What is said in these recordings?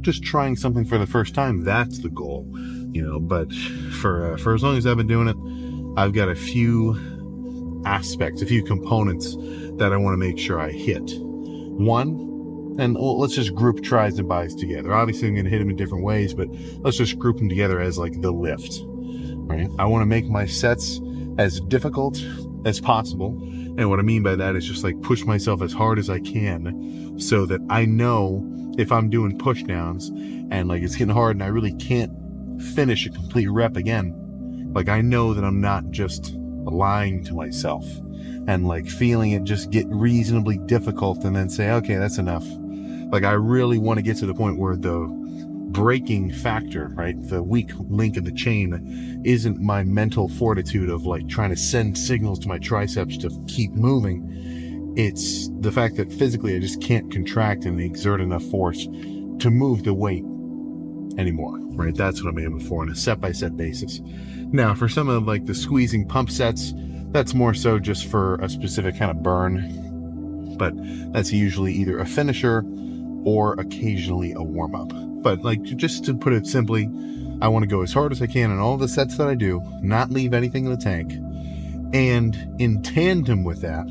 just trying something for the first time, that's the goal, but for as long as I've been doing it, I've got a few aspects, a few components that I want to make sure I hit. One, and let's just group tries and buys together. Obviously, I'm going to hit them in different ways, but let's just group them together as like the lift, right? I want to make my sets as difficult as possible. And what I mean by that is just like push myself as hard as I can so that I know if I'm doing push downs and like it's getting hard and I really can't finish a complete rep again, like I know that I'm not just lying to myself and like feeling it just get reasonably difficult and then say, okay, that's enough. Like I really want to get to the point where the breaking factor, right, the weak link in the chain isn't my mental fortitude of like trying to send signals to my triceps to keep moving. It's the fact that physically I just can't contract and exert enough force to move the weight anymore, right? That's what I'm aiming for on a set-by-set basis. Now, for some of like the squeezing pump sets, that's more so just for a specific kind of burn, but that's usually either a finisher or occasionally a warm-up. But like, just to put it simply, I want to go as hard as I can in all the sets that I do, not leave anything in the tank. And in tandem with that,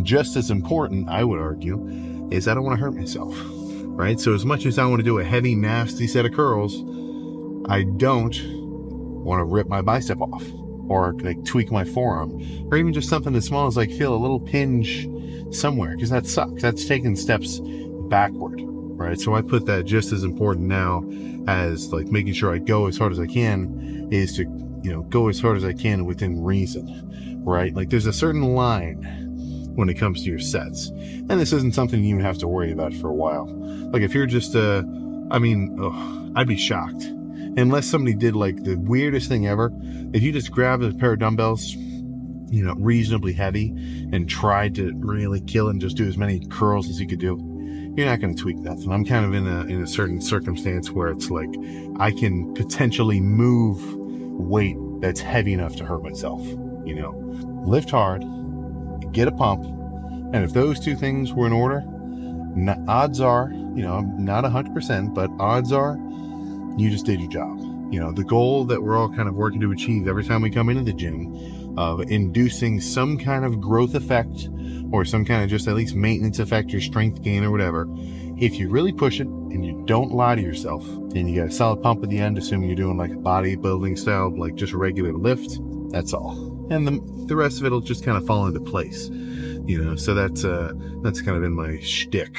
just as important, I would argue, is I don't want to hurt myself, right? So as much as I want to do a heavy, nasty set of curls, I don't want to rip my bicep off or like tweak my forearm, or even just something as small as like feel a little pinch somewhere, because that sucks. That's taking steps backward, right? So I put that just as important now as like making sure I go as hard as I can is to, go as hard as I can within reason, right? Like there's a certain line when it comes to your sets, and this isn't something you even have to worry about for a while. Like if you're just I'd be shocked unless somebody did like the weirdest thing ever. If you just grabbed a pair of dumbbells, reasonably heavy, and tried to really kill and just do as many curls as you could do, you're not going to tweak nothing. I'm kind of in a certain circumstance where it's like I can potentially move weight that's heavy enough to hurt myself. Lift hard, get a pump, and if those two things were in order, odds are, not 100%, but odds are you just did your job. The goal that we're all kind of working to achieve every time we come into the gym of inducing some kind of growth effect or some kind of just at least maintenance effect or strength gain or whatever. If you really push it and you don't lie to yourself and you got a solid pump at the end, assuming you're doing like a bodybuilding style, like just a regular lift, that's all. And the rest of it will just kind of fall into place, so that's kind of been my shtick.